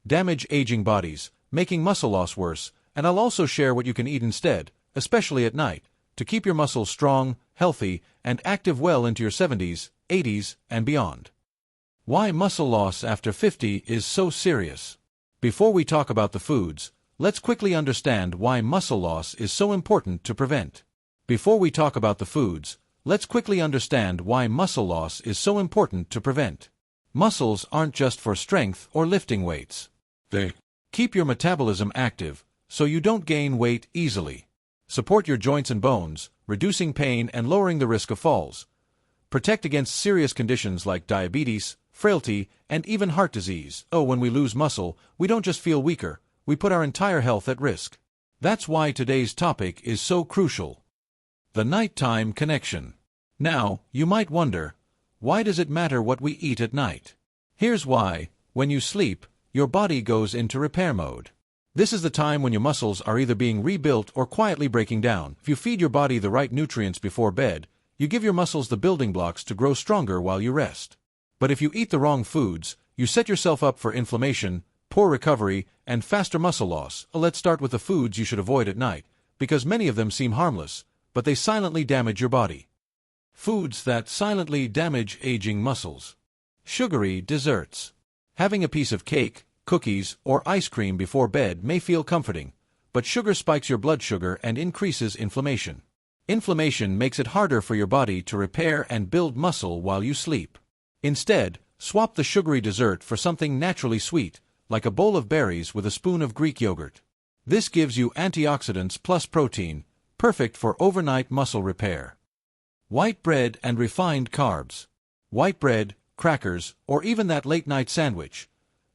damage aging bodies, making muscle loss worse, and I'll also share what you can eat instead, especially at night, to keep your muscles strong, healthy, and active well into your 70s, 80s, and beyond. Why muscle loss after 50 is so serious. Before we talk about the foods, let's quickly understand why muscle loss is so important to prevent. Before we talk about the foods, let's quickly understand why muscle loss is so important to prevent. Muscles aren't just for strength or lifting weights. They keep your metabolism active, so you don't gain weight easily. Support your joints and bones, reducing pain and lowering the risk of falls. Protect against serious conditions like diabetes, frailty, and even heart disease. Oh, when we lose muscle, we don't just feel weaker, we put our entire health at risk. That's why today's topic is so crucial. The nighttime connection. Now, you might wonder, why does it matter what we eat at night? Here's why. When you sleep, your body goes into repair mode. This is the time when your muscles are either being rebuilt or quietly breaking down. If you feed your body the right nutrients before bed, you give your muscles the building blocks to grow stronger while you rest. But if you eat the wrong foods, you set yourself up for inflammation, poor recovery, and faster muscle loss. Let's start with the foods you should avoid at night, because many of them seem harmless, but they silently damage your body. Foods that silently damage aging muscles. Sugary desserts. Having a piece of cake, cookies, or ice cream before bed may feel comforting, but sugar spikes your blood sugar and increases inflammation. Inflammation makes it harder for your body to repair and build muscle while you sleep. Instead, swap the sugary dessert for something naturally sweet, like a bowl of berries with a spoon of Greek yogurt. This gives you antioxidants plus protein, perfect for overnight muscle repair. White bread and refined carbs. White bread, crackers, or even that late-night sandwich.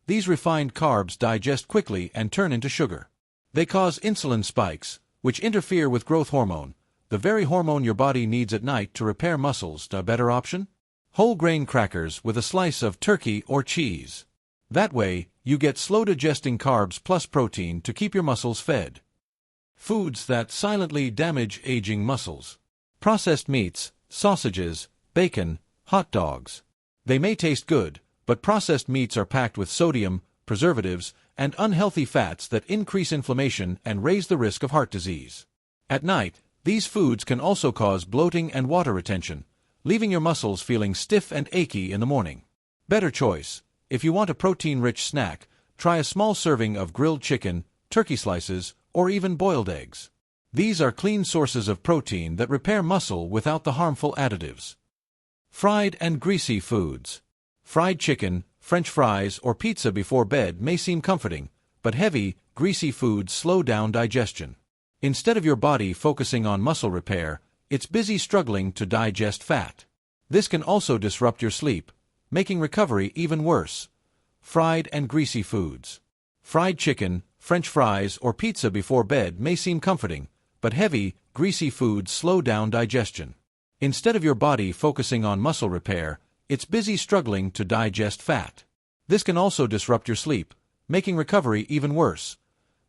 These refined carbs digest quickly and turn into sugar. They cause insulin spikes, which interfere with growth hormone, the very hormone your body needs at night to repair muscles. A better option? Whole grain crackers with a slice of turkey or cheese. That way, you get slow-digesting carbs plus protein to keep your muscles fed. Foods that silently damage aging muscles. Processed meats, sausages, bacon, hot dogs. They may taste good, but processed meats are packed with sodium, preservatives, and unhealthy fats that increase inflammation and raise the risk of heart disease. At night, these foods can also cause bloating and water retention, leaving your muscles feeling stiff and achy in the morning. Better choice. If you want a protein-rich snack, try a small serving of grilled chicken, turkey slices, or even boiled eggs. These are clean sources of protein that repair muscle without the harmful additives. Fried and greasy foods. Fried chicken, French fries, or pizza before bed may seem comforting, but heavy, greasy foods slow down digestion. Instead of your body focusing on muscle repair, it's busy struggling to digest fat. This can also disrupt your sleep, making recovery even worse. Fried and greasy foods. Fried chicken, French fries, or pizza before bed may seem comforting, but heavy, greasy foods slow down digestion. Instead of your body focusing on muscle repair, it's busy struggling to digest fat. This can also disrupt your sleep, making recovery even worse.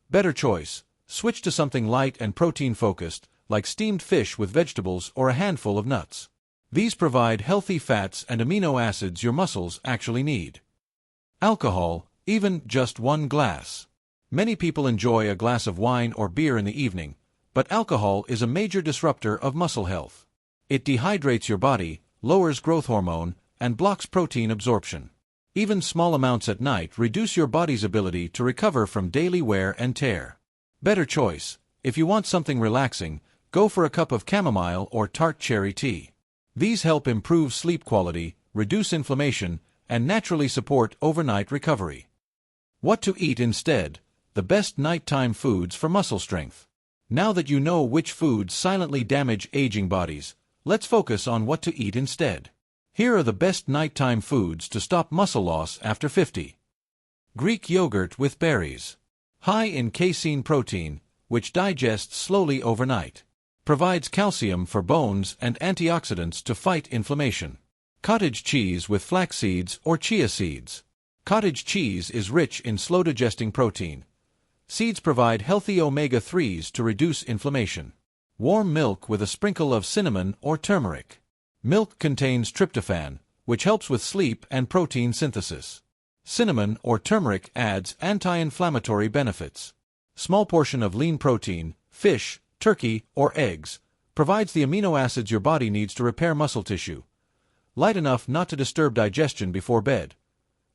Better choice. Switch to something light and protein-focused, like steamed fish with vegetables or a handful of nuts. These provide healthy fats and amino acids your muscles actually need. Alcohol, even just one glass. Many people enjoy a glass of wine or beer in the evening, but alcohol is a major disruptor of muscle health. It dehydrates your body, lowers growth hormone, and blocks protein absorption. Even small amounts at night reduce your body's ability to recover from daily wear and tear. Better choice. If you want something relaxing, go for a cup of chamomile or tart cherry tea. These help improve sleep quality, reduce inflammation, and naturally support overnight recovery. What to eat instead? The best nighttime foods for muscle strength. Now that you know which foods silently damage aging bodies, let's focus on what to eat instead. Here are the best nighttime foods to stop muscle loss after 50. Greek yogurt with berries. High in casein protein, which digests slowly overnight. Provides calcium for bones and antioxidants to fight inflammation. Cottage cheese with flax seeds or chia seeds. Cottage cheese is rich in slow-digesting protein. Seeds provide healthy omega-3s to reduce inflammation. Warm milk with a sprinkle of cinnamon or turmeric. Milk contains tryptophan, which helps with sleep and protein synthesis. Cinnamon or turmeric adds anti-inflammatory benefits. Small portion of lean protein, fish, turkey, or eggs, provides the amino acids your body needs to repair muscle tissue. Light enough not to disturb digestion before bed.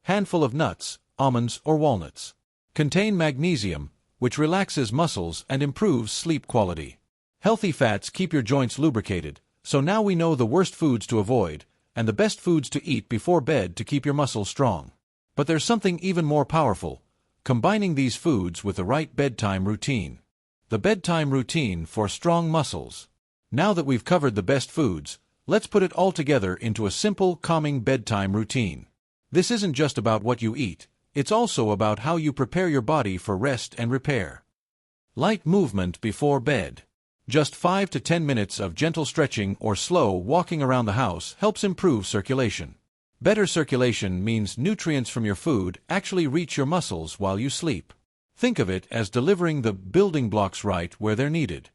Handful of nuts, almonds, or walnuts. Contain magnesium, which relaxes muscles and improves sleep quality. Healthy fats keep your joints lubricated, so now we know the worst foods to avoid and the best foods to eat before bed to keep your muscles strong. But there's something even more powerful: combining these foods with the right bedtime routine. The bedtime routine for strong muscles. Now that we've covered the best foods, let's put it all together into a simple, calming bedtime routine. This isn't just about what you eat, it's also about how you prepare your body for rest and repair. Light movement before bed. Just 5 to 10 minutes of gentle stretching or slow walking around the house helps improve circulation. Better circulation means nutrients from your food actually reach your muscles while you sleep. Think of it as delivering the building blocks right where they're needed.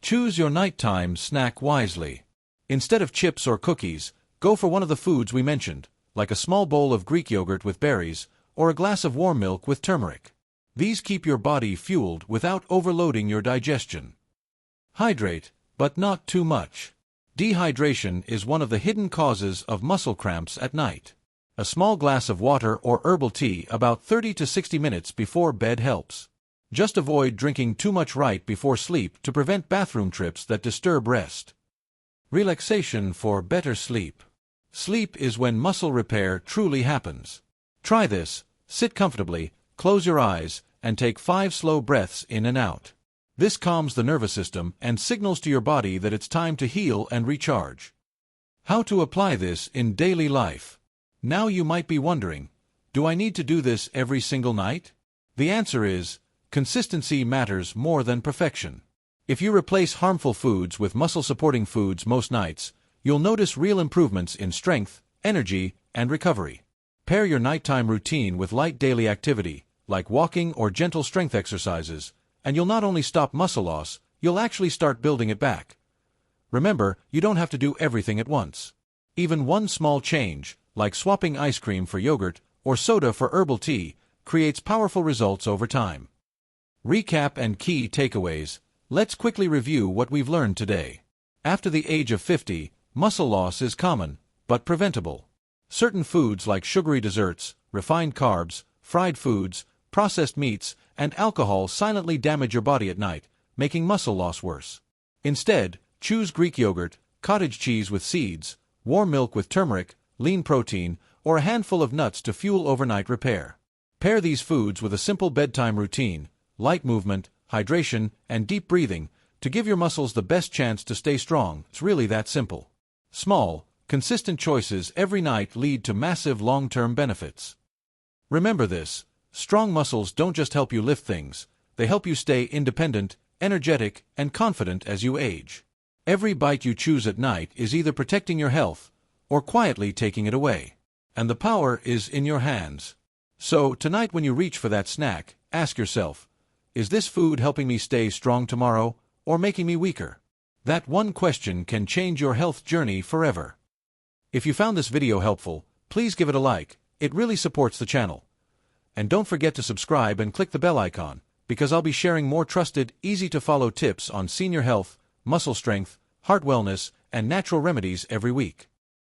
Choose your nighttime snack wisely. Instead of chips or cookies, go for one of the foods we mentioned, like a small bowl of Greek yogurt with berries or a glass of warm milk with turmeric. These keep your body fueled without overloading your digestion. Hydrate, but not too much. Dehydration is one of the hidden causes of muscle cramps at night. A small glass of water or herbal tea about 30 to 60 minutes before bed helps. Just avoid drinking too much right before sleep to prevent bathroom trips that disturb rest. Relaxation for better sleep. Sleep is when muscle repair truly happens. Try this: sit comfortably, close your eyes, and take 5 slow breaths in and out. This calms the nervous system and signals to your body that it's time to heal and recharge. How to apply this in daily life? Now you might be wondering, do I need to do this every single night? The answer is, consistency matters more than perfection. If you replace harmful foods with muscle-supporting foods most nights, you'll notice real improvements in strength, energy, and recovery. Pair your nighttime routine with light daily activity, like walking or gentle strength exercises, and you'll not only stop muscle loss, you'll actually start building it back. Remember, you don't have to do everything at once. Even one small change, like swapping ice cream for yogurt or soda for herbal tea, creates powerful results over time. Recap and key takeaways. Let's quickly review what we've learned today. After the age of 50, muscle loss is common, but preventable. Certain foods like sugary desserts, refined carbs, fried foods, processed meats, and alcohol silently damage your body at night, making muscle loss worse. Instead, choose Greek yogurt, cottage cheese with seeds, warm milk with turmeric, lean protein, or a handful of nuts to fuel overnight repair. Pair these foods with a simple bedtime routine, light movement, hydration, and deep breathing to give your muscles the best chance to stay strong. It's really that simple. Small, consistent choices every night lead to massive long-term benefits. Remember this: strong muscles don't just help you lift things, they help you stay independent, energetic, and confident as you age. Every bite you choose at night is either protecting your health or quietly taking it away. And the power is in your hands. So, tonight when you reach for that snack, ask yourself, is this food helping me stay strong tomorrow or making me weaker? That one question can change your health journey forever. If you found this video helpful, please give it a like. It really supports the channel. And don't forget to subscribe and click the bell icon, because I'll be sharing more trusted, easy-to-follow tips on senior health, muscle strength, heart wellness, and natural remedies every week.